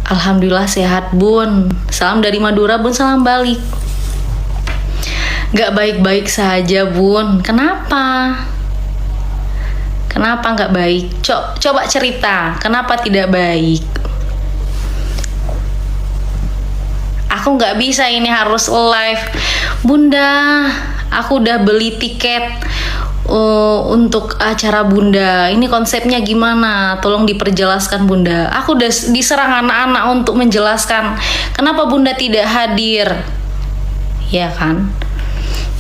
Alhamdulillah sehat bun. Salam dari Madura bun, salam balik. Gak baik-baik saja bun. Kenapa? Kenapa gak baik? Coba cerita, kenapa tidak baik? Aku gak bisa, ini harus live. Bunda, aku udah beli tiket untuk acara Bunda. Ini konsepnya gimana? Tolong diperjelaskan Bunda. Aku udah diserang anak-anak untuk menjelaskan kenapa Bunda tidak hadir. Ya kan?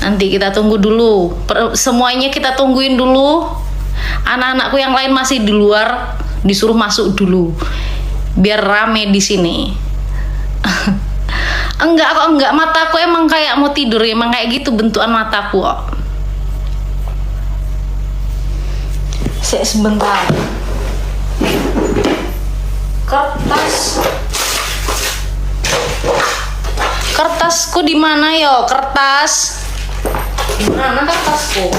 Nanti kita tunggu dulu. Semuanya kita tungguin dulu. Anak-anakku yang lain masih di luar, disuruh masuk dulu. Biar rame di sini. Enggak kok, enggak. Mataku emang kayak mau tidur, emang kayak gitu bentukan mataku kok. Sebentar. Kertasku di mana yo? Kertas. Di mana kertasku?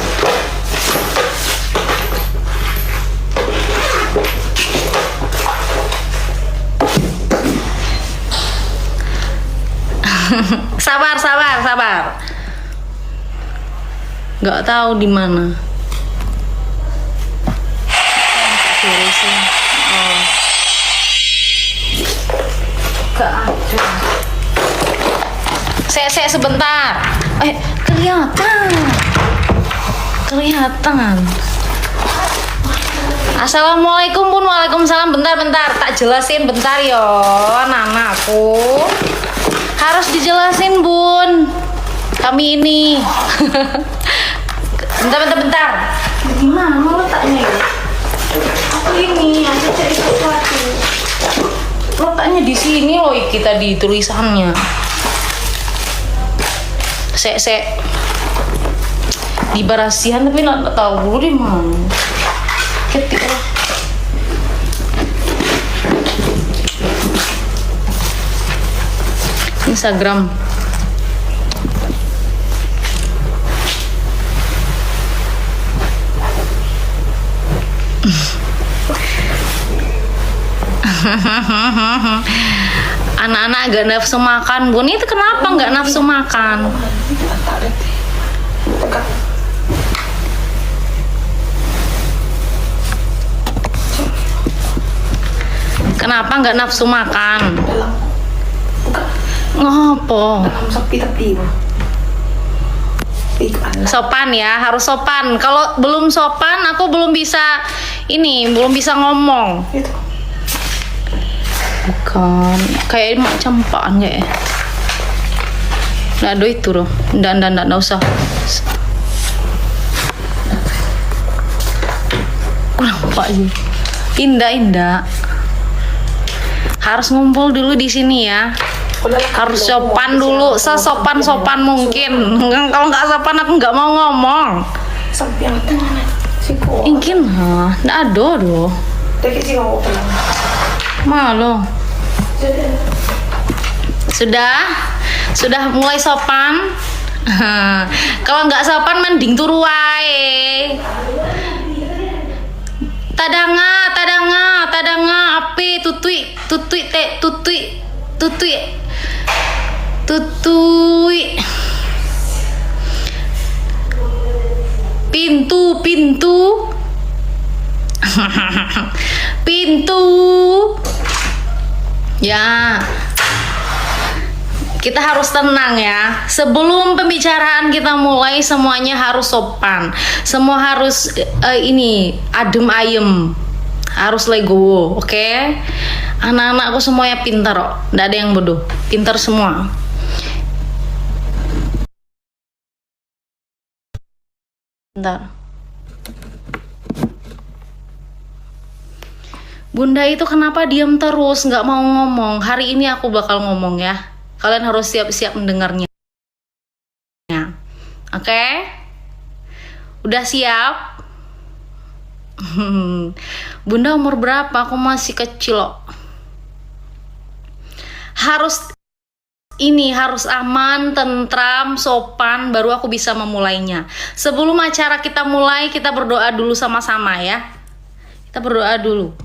sabar. Nggak tahu di mana. Oh. Gak ada. Saya sebentar. Kelihatan. Assalamualaikum bun, waalaikumsalam. Bentar, tak jelasin bentar yo, anakku. Harus dijelasin bun. Kami ini. bentar. Gimana mau letaknya ya? Aku ini ada cari sesuatu. Letaknya di sini loh kita di tulisannya. Di barasihan tapi nggak tahu dulu di mana. Ketik lah. Instagram. Anak-anak agak nafsu makan bun. Itu kenapa nggak nafsu makan? Kenapa nggak nafsu makan? Ngopo? Sopan ya, harus sopan. Kalau belum sopan, aku belum bisa ngomong. Bukan, kayak macam apaan ya? Nggak ada itu loh. Nggak usah. Kurang pak sih. Indah. Harus ngumpul dulu di sini ya. Harus sopan dulu, sesopan mungkin. Kalau nggak sopan aku nggak mau ngomong. Mungkin, nggak ada loh. Malu. Sudah mulai sopan. Kalau nggak sopan mending turu wae. Tadanga api tutui pintu ya. Kita harus tenang ya. Sebelum pembicaraan kita mulai, semuanya harus sopan. Semua harus adem ayem. Harus legowo, oke? Anak-anakku semuanya pintar kok. Nggak ada yang bodoh. Pintar semua. Bentar. Bunda itu kenapa diam terus, nggak mau ngomong? Hari ini aku bakal ngomong ya. Kalian harus siap-siap mendengarnya. Oke? Udah siap? Bunda umur berapa? Aku masih kecil loh. Harus aman, tentram, sopan, baru aku bisa memulainya. Sebelum acara kita mulai, kita berdoa dulu sama-sama ya. Kita berdoa dulu.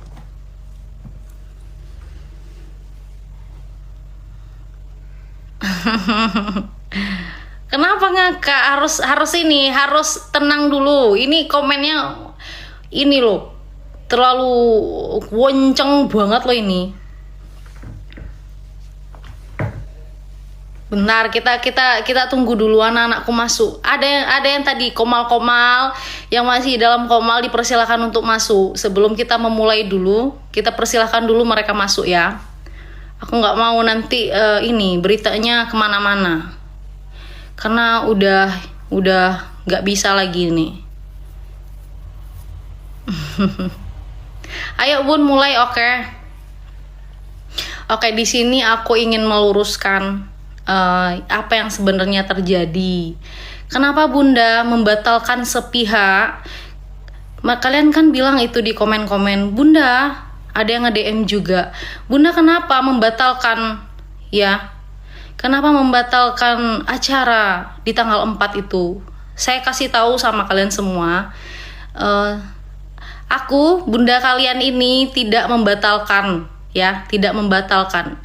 Kenapa ngakak? Harus tenang dulu. Ini komennya ini loh, terlalu wonceng banget loh ini. Benar, kita tunggu dulu anak-anakku masuk. Ada yang tadi komal-komal, yang masih dalam komal dipersilakan untuk masuk. Sebelum kita memulai dulu, kita persilahkan dulu mereka masuk ya. Aku nggak mau nanti ini beritanya kemana-mana, karena udah nggak bisa lagi nih. Ayo Bun, mulai. Oke, di sini aku ingin meluruskan apa yang sebenarnya terjadi. Kenapa Bunda membatalkan sepihak? Kalian kan bilang itu di komen-komen. Bunda, ada yang nge-DM juga. Bunda kenapa membatalkan ya? Kenapa membatalkan acara di tanggal 4 itu? Saya kasih tahu sama kalian semua. Aku, Bunda kalian ini tidak membatalkan ya, tidak membatalkan.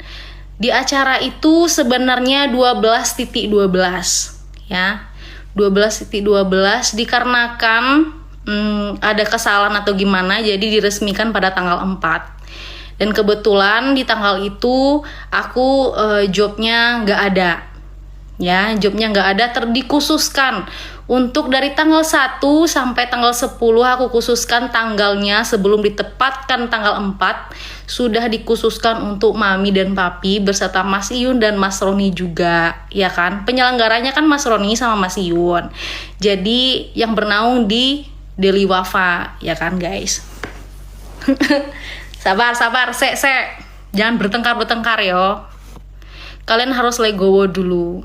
Di acara itu sebenarnya 12.12 ya. 12.12 dikarenakan ada kesalahan atau gimana, jadi diresmikan pada tanggal 4. Dan kebetulan di tanggal itu aku jobnya nggak ada. Ya, jobnya nggak ada, dikhususkan untuk dari tanggal 1 sampai tanggal 10 aku khususkan tanggalnya sebelum ditepatkan tanggal 4 sudah dikhususkan untuk Mami dan Papi berserta Mas Iyun dan Mas Roni juga, ya kan? Penyelenggaranya kan Mas Roni sama Mas Iyun. Jadi yang bernaung di Deli Wafa, ya kan guys? Sabar, jangan bertengkar yo. Kalian harus legowo dulu.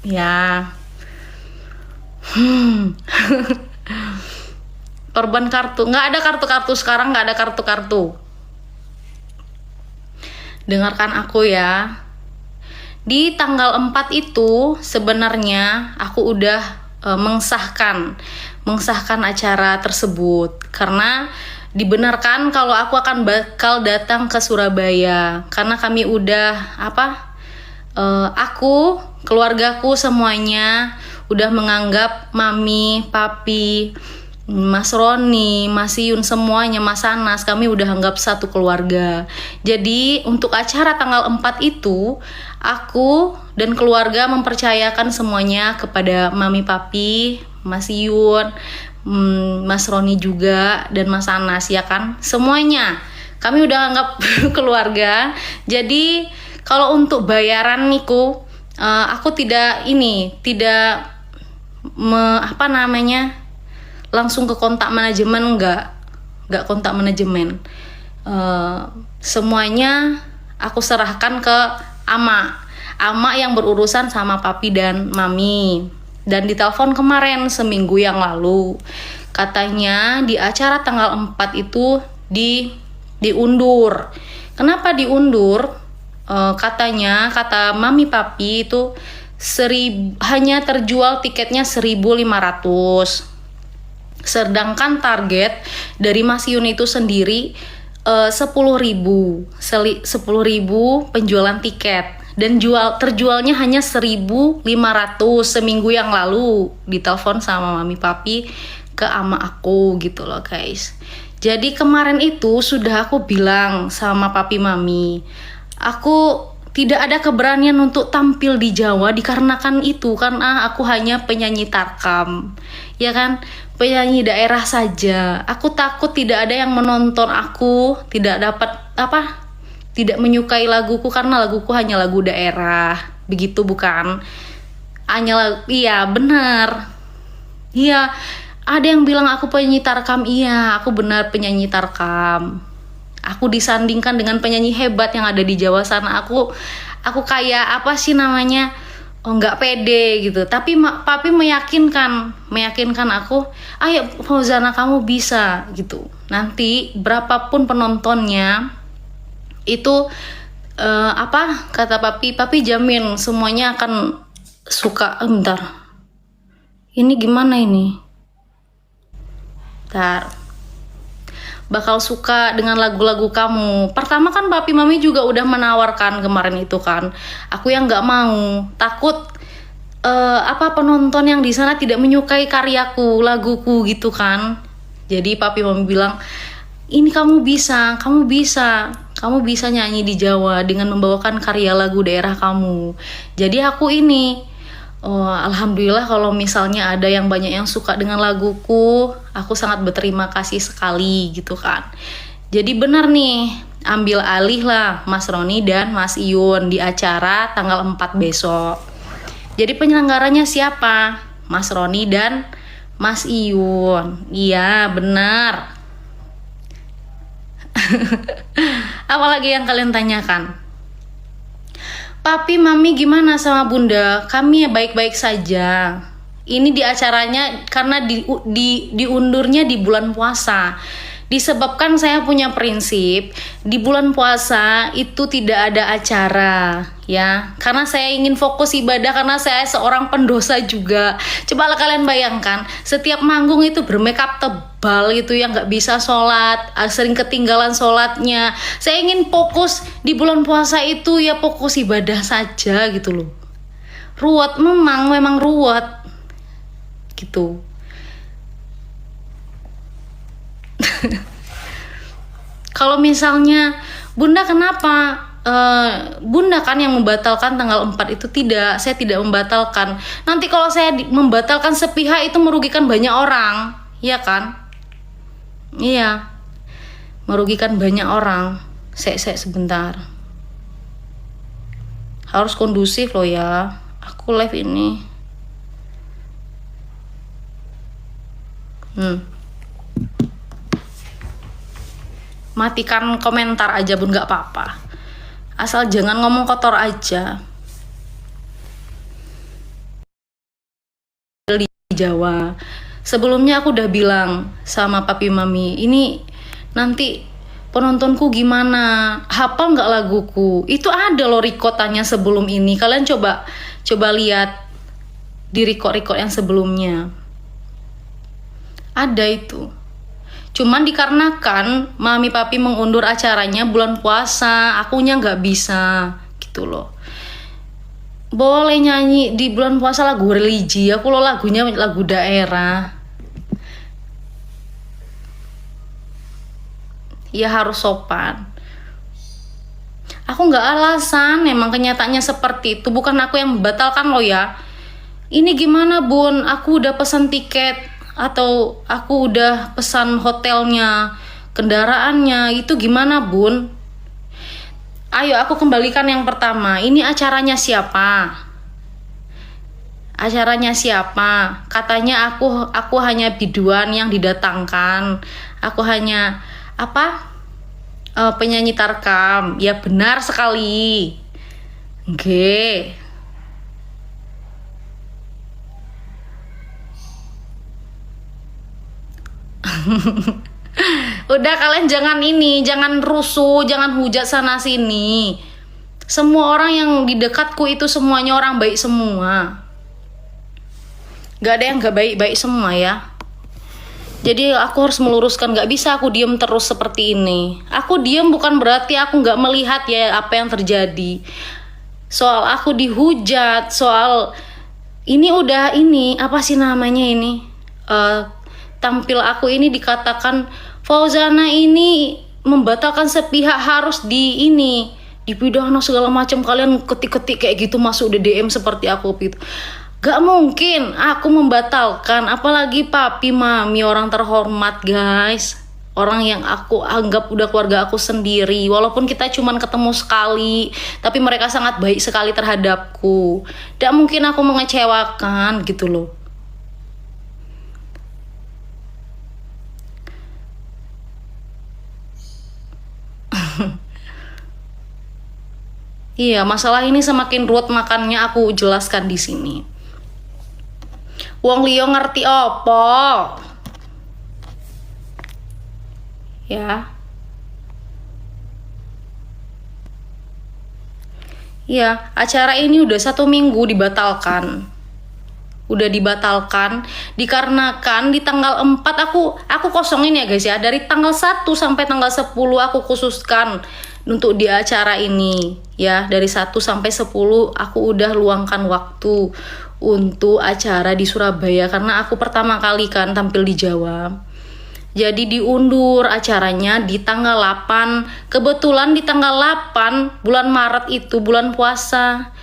Ya. Korban kartu, nggak ada kartu-kartu sekarang, nggak ada kartu-kartu. Dengarkan aku ya. Di tanggal 4 itu sebenarnya aku udah mengesahkan acara tersebut karena dibenarkan kalau aku akan bakal datang ke Surabaya karena kami udah aku, keluargaku semuanya udah menganggap Mami, Papi, Mas Roni, Mas Iyun semuanya, Mas Anas, kami udah anggap satu keluarga. Jadi untuk acara tanggal 4 itu aku dan keluarga mempercayakan semuanya kepada Mami, Papi, Mas Iyun, Mas Roni juga, dan Mas Anas, ya kan? Semuanya kami udah anggap keluarga. Jadi kalau untuk bayaran niku aku tidak langsung ke kontak manajemen, nggak kontak manajemen. Semuanya aku serahkan ke ama yang berurusan sama Papi dan Mami. Dan ditelepon kemarin seminggu yang lalu, katanya di acara tanggal 4 itu diundur. Kenapa diundur? Kata Mami Papi itu hanya terjual tiketnya 1.500. Sedangkan target dari Mas Iyun itu sendiri 10.000 penjualan tiket, dan terjualnya hanya 1.500 seminggu yang lalu. Ditelepon sama Mami Papi ke ama aku gitu loh guys. Jadi kemarin itu sudah aku bilang sama Papi Mami, aku tidak ada keberanian untuk tampil di Jawa dikarenakan itu, karena aku hanya penyanyi tarkam, ya kan, penyanyi daerah saja. Aku takut tidak ada yang menonton aku, tidak menyukai laguku karena laguku hanya lagu daerah, begitu bukan? Iya benar, iya. Ada yang bilang aku penyanyi tarkam, iya aku benar penyanyi tarkam. Aku disandingkan dengan penyanyi hebat yang ada di Jawa sana. Aku kayak nggak pede gitu. Tapi Papi meyakinkan aku, ayo Fauzana kamu bisa gitu. Nanti berapapun penontonnya itu kata Papi jamin semuanya akan suka. Bentar, ini gimana ini? Bentar. bakal suka dengan lagu-lagu kamu. Pertama kan papi mami juga udah menawarkan kemarin itu kan. Aku yang nggak mau, takut penonton yang di sana tidak menyukai karyaku, laguku gitu kan. Jadi papi mami bilang, ini kamu bisa nyanyi di Jawa dengan membawakan karya lagu daerah kamu. Jadi aku ini, alhamdulillah kalau misalnya ada yang banyak yang suka dengan laguku, aku sangat berterima kasih sekali gitu kan. Jadi benar nih, ambil alih lah Mas Roni dan Mas Iyun di acara tanggal 4 besok. Jadi penyelenggaranya siapa? Mas Roni dan Mas Iyun. Iya, benar. Apalagi yang kalian tanyakan? Papi, mami gimana sama bunda? Kami ya baik-baik saja. Ini di acaranya karena diundurnya di bulan puasa. Disebabkan saya punya prinsip di bulan puasa itu tidak ada acara ya. Karena saya ingin fokus ibadah, karena saya seorang pendosa juga. Coba kalian bayangkan, setiap manggung itu bermakeup tebal itu yang nggak bisa sholat, sering ketinggalan sholatnya. Saya ingin fokus di bulan puasa itu ya fokus ibadah saja gitu loh. Ruwet memang ruwet gitu. Kalau misalnya bunda kenapa? Bunda kan yang membatalkan tanggal 4 itu. Tidak, saya tidak membatalkan. Nanti kalau saya membatalkan sepihak itu merugikan banyak orang, ya kan? Iya, merugikan banyak orang. Sebentar, harus kondusif loh ya. Aku live ini. Matikan komentar aja bun, gak apa-apa, asal jangan ngomong kotor aja. Di Jawa sebelumnya aku udah bilang sama papi mami, ini nanti penontonku gimana, hafal nggak laguku. Itu ada loh rekotannya sebelum ini, kalian coba lihat di record yang sebelumnya, ada itu. Cuman dikarenakan mami papi mengundur acaranya bulan puasa, akunya nggak bisa gitu loh. Boleh nyanyi di bulan puasa lagu religi, aku lo lagunya lagu daerah. Ya harus sopan. Aku nggak alasan, memang kenyataannya seperti itu. Bukan aku yang membatalkan lo ya. Ini gimana bun, aku udah pesan tiket atau aku udah pesan hotelnya, kendaraannya, itu gimana bun? Ayo aku kembalikan yang pertama, ini acaranya siapa? Acaranya siapa? Katanya aku hanya biduan yang didatangkan, aku hanya penyanyi tarkam. Ya benar sekali. Oke. Udah, kalian jangan rusuh, jangan hujat sana sini. Semua orang yang di dekatku itu semuanya orang baik semua. Gak ada yang gak baik-baik semua ya. Jadi aku harus meluruskan, gak bisa aku diem terus seperti ini. Aku diem bukan berarti aku gak melihat ya apa yang terjadi. Soal aku dihujat, soal ini udah apa sih namanya ini? Tampil aku ini dikatakan Fauzana ini membatalkan sepihak, harus dipidana segala macam. Kalian ketik-ketik kayak gitu, masuk di DM seperti aku gitu. Gak mungkin aku membatalkan, apalagi papi mami orang terhormat guys, orang yang aku anggap udah keluarga aku sendiri. Walaupun kita cuman ketemu sekali, tapi mereka sangat baik sekali terhadapku. Gak mungkin aku mengecewakan gitu loh. Iya, masalah ini semakin ruwet, makanya aku jelaskan di sini. Wong liya ngerti apa? Ya. Iya, acara ini udah 1 minggu dibatalkan. udah dibatalkan dikarenakan di tanggal 4 aku kosongin ya guys ya. Dari tanggal 1 sampai tanggal 10 aku khususkan untuk di acara ini ya. Dari 1 sampai 10 aku udah luangkan waktu untuk acara di Surabaya karena aku pertama kali kan tampil di Jawa. Jadi diundur acaranya di tanggal 8. Kebetulan di tanggal 8 bulan Maret itu bulan puasa.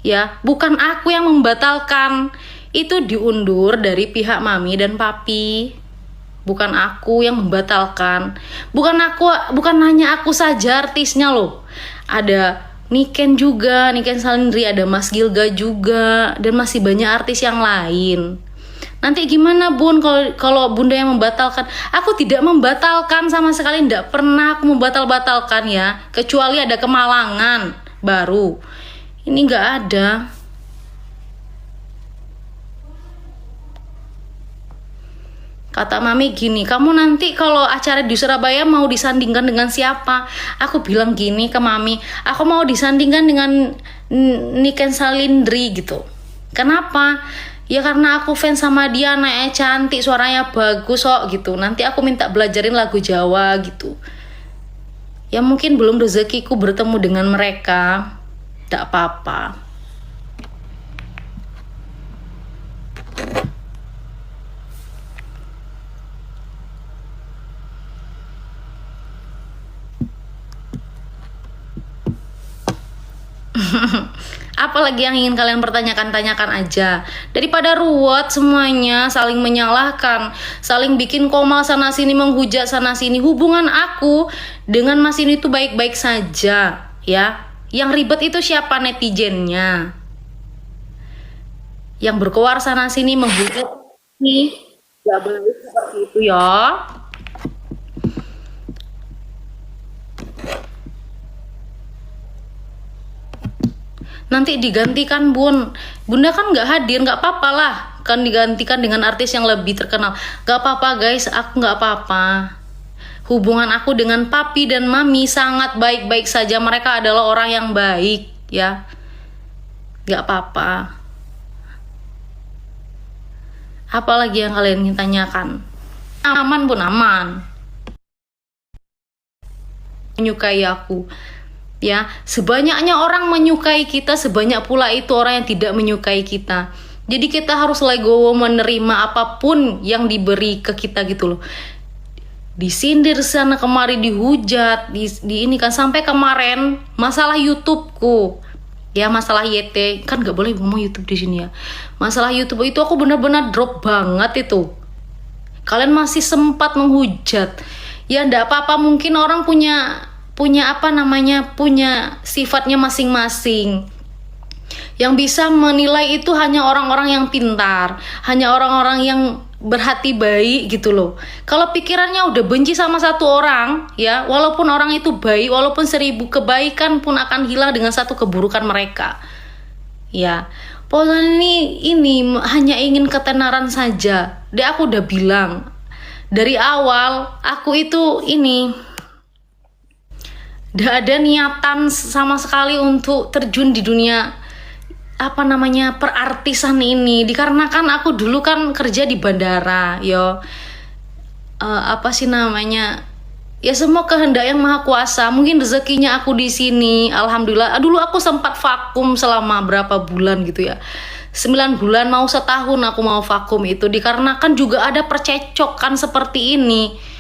Ya, bukan aku yang membatalkan. Itu diundur dari pihak mami dan papi. Bukan aku yang membatalkan. Bukan hanya aku saja artisnya loh. Ada Niken juga, Niken Salindri, ada Mas Gilga juga, dan masih banyak artis yang lain. Nanti gimana Bun kalau Bunda yang membatalkan? Aku tidak membatalkan sama sekali, tidak pernah aku membatalkan ya. Kecuali ada kemalangan baru. Ini nggak ada. Kata mami gini, kamu nanti kalau acara di Surabaya mau disandingkan dengan siapa? Aku bilang gini ke mami, aku mau disandingkan dengan Niken Salindri gitu. Kenapa? Ya karena aku fans sama dia, anaknya cantik, suaranya bagus kok gitu. Nanti aku minta belajarin lagu Jawa gitu. Ya mungkin belum rezekiku bertemu dengan mereka. Tidak apa-apa. Apalagi yang ingin kalian tanyakan aja. Daripada ruwet semuanya, saling menyalahkan, saling bikin komal sana sini, menghujat sana sini. Hubungan aku dengan Mas ini tuh baik-baik saja, ya. Yang ribet itu siapa? Netizennya. Yang berkoar sana sini menghujat nih. Gak boleh seperti itu ya. Nanti digantikan Bunda kan nggak hadir, nggak apa-apa lah, kan digantikan dengan artis yang lebih terkenal. Nggak apa-apa guys, aku nggak apa-apa. Hubungan aku dengan papi dan mami sangat baik-baik saja. Mereka adalah orang yang baik ya. Nggak apa-apa. Apalagi yang kalian ingin tanyakan? Aman aman. Menyukai aku. Ya, sebanyaknya orang menyukai kita, sebanyak pula itu orang yang tidak menyukai kita. Jadi kita harus legowo menerima apapun yang diberi ke kita gitu loh. Disindir sana kemari, dihujat, di ini kan sampai kemarin masalah YouTubeku. Ya masalah YT, kan nggak boleh ngomong YouTube di sini ya. Masalah YouTube itu aku benar-benar drop banget itu. Kalian masih sempat menghujat. Ya ndak apa-apa, mungkin orang punya sifatnya masing-masing. Yang bisa menilai itu hanya orang-orang yang pintar, hanya orang-orang yang berhati baik gitu loh. Kalau pikirannya udah benci sama satu orang, ya walaupun orang itu baik, walaupun 1000 kebaikan pun akan hilang dengan satu keburukan mereka. Ya, pokoknya ini hanya ingin ketenaran saja. Aku udah bilang dari awal, aku itu gak ada niatan sama sekali untuk terjun di dunia perartisan ini. Dikarenakan aku dulu kan kerja di bandara, ya semua kehendak yang maha kuasa. Mungkin rezekinya aku di sini, alhamdulillah. Dulu aku sempat vakum selama berapa bulan gitu ya, 9 bulan mau setahun aku mau vakum itu. Dikarenakan juga ada percecokan seperti ini.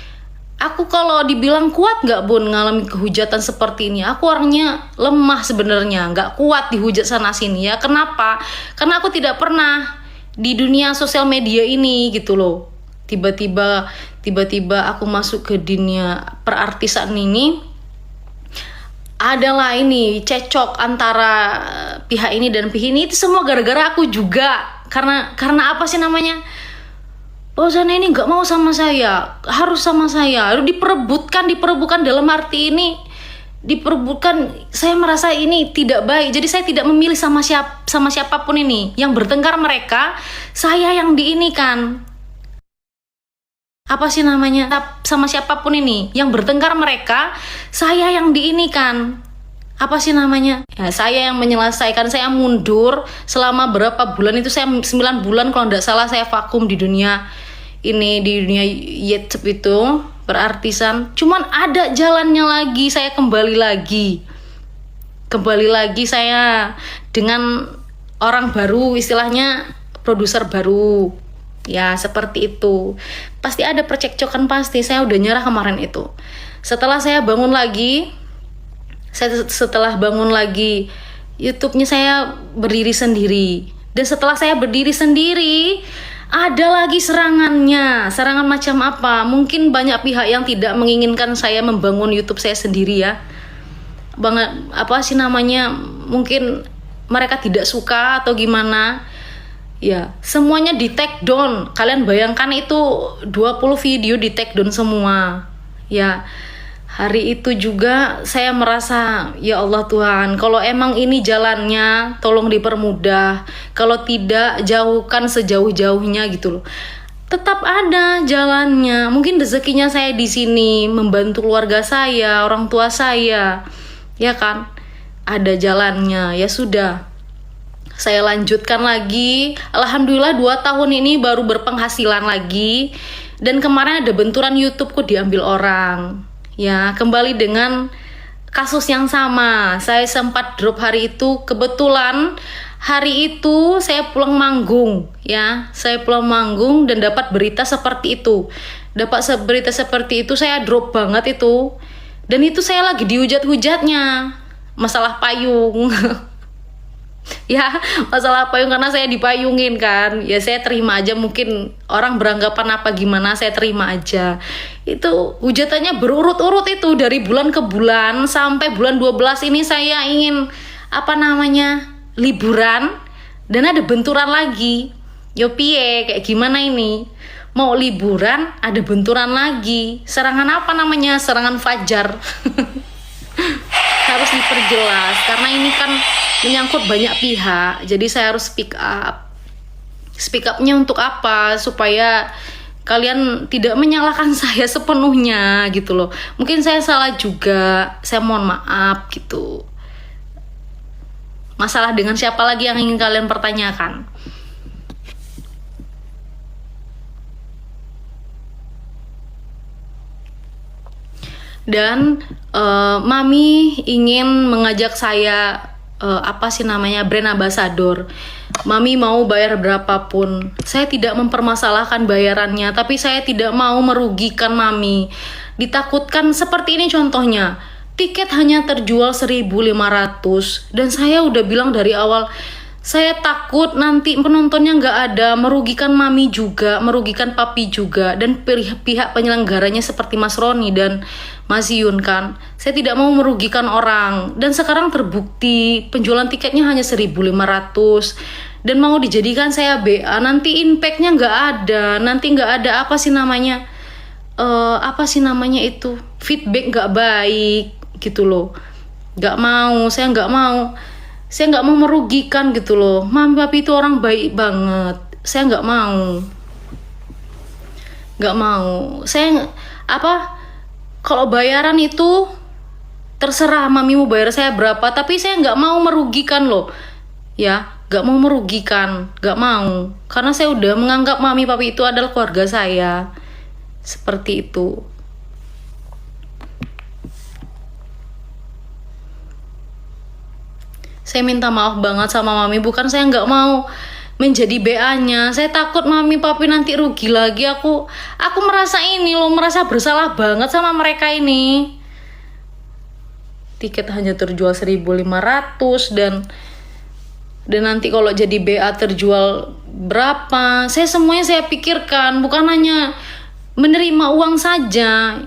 Aku kalau dibilang kuat nggak ngalami kehujatan seperti ini, aku orangnya lemah sebenarnya, nggak kuat dihujat sana sini ya. Kenapa? Karena aku tidak pernah di dunia sosial media ini gitu loh. Tiba-tiba aku masuk ke dunia perartisan ini, adalah ini cekcok antara pihak ini dan pihak ini. Itu semua gara-gara aku juga. Karena apa sih namanya? Sana ini nggak mau sama saya, harus sama saya, harus diperebutkan dalam arti ini, diperebutkan. Saya merasa ini tidak baik, jadi saya tidak memilih sama siapapun ini. Yang bertengkar mereka, saya yang diinikan. Apa sih namanya? Sama siapapun ini, yang bertengkar mereka, saya yang diinikan. apa sih namanya, ya, saya yang menyelesaikan. Saya mundur selama berapa bulan itu, saya 9 bulan kalau tidak salah saya vakum di dunia ini, di dunia YouTube itu berartisan. Cuman ada jalannya lagi, saya kembali lagi saya dengan orang baru, istilahnya produser baru ya, seperti itu. Pasti ada percekcokan, pasti. Saya udah nyerah kemarin itu. Setelah bangun lagi YouTube-nya, saya berdiri sendiri. Dan setelah saya berdiri sendiri, ada lagi serangannya. Serangan macam apa? Mungkin banyak pihak yang tidak menginginkan saya membangun YouTube saya sendiri ya. Mungkin mereka tidak suka atau gimana. Ya, semuanya di take down. Kalian bayangkan itu 20 video di take down semua. Ya, hari itu juga saya merasa, ya Allah Tuhan, kalau emang ini jalannya, tolong dipermudah. Kalau tidak, jauhkan sejauh-jauhnya gitu loh. Tetap ada jalannya. Mungkin rezekinya saya di sini, membantu keluarga saya, orang tua saya. Ya kan? Ada jalannya. Ya sudah. Saya lanjutkan lagi. Alhamdulillah 2 tahun ini baru berpenghasilan lagi. Dan kemarin ada benturan YouTube-ku diambil orang. Ya, kembali dengan kasus yang sama. Saya sempat drop hari itu. Kebetulan hari itu saya pulang manggung. Ya, saya pulang manggung dan dapat berita seperti itu. Berita seperti itu, saya drop banget itu. Dan itu saya lagi dihujat-hujatnya. Masalah payung. Ya, masalah payung, karena saya dipayungin kan. Ya saya terima aja, mungkin orang beranggapan apa gimana, saya terima aja. Itu hujatannya berurut-urut itu, dari bulan ke bulan. Sampai bulan 12 ini saya ingin liburan. Dan ada benturan lagi. Yo piye, kayak gimana ini? Mau liburan, ada benturan lagi. Serangan serangan fajar. Harus diperjelas karena ini kan menyangkut banyak pihak, jadi saya harus speak upnya untuk apa, supaya kalian tidak menyalahkan saya sepenuhnya gitu loh. Mungkin saya salah juga, saya mohon maaf gitu. Masalah dengan siapa lagi yang ingin kalian pertanyakan? Dan Mami ingin mengajak saya brand ambassador. Mami mau bayar berapapun. Saya tidak mempermasalahkan bayarannya, tapi saya tidak mau merugikan Mami. Ditakutkan seperti ini contohnya. Tiket hanya terjual 1.500 dan saya udah bilang dari awal, saya takut nanti penontonnya nggak ada, merugikan Mami juga, merugikan Papi juga, dan pihak penyelenggaranya seperti Mas Roni dan Mas Yun kan. Saya tidak mau merugikan orang, dan sekarang terbukti penjualan tiketnya hanya 1.500 dan mau dijadikan saya BA, nanti impactnya nggak ada, nanti nggak ada feedback nggak baik gitu loh. Saya nggak mau merugikan gitu loh. Mami Papi itu orang baik banget. Saya nggak mau. Kalau bayaran itu terserah Mami mau bayar saya berapa, tapi saya nggak mau merugikan loh. Ya, nggak mau merugikan, nggak mau. Karena saya udah menganggap Mami Papi itu adalah keluarga saya. Seperti itu. Saya minta maaf banget sama Mami, bukan saya nggak mau menjadi BA-nya. Saya takut Mami Papi nanti rugi lagi. Aku merasa bersalah banget sama mereka ini. Tiket hanya terjual 1.500 dan nanti kalau jadi BA terjual berapa? Semuanya saya pikirkan, bukan hanya menerima uang saja.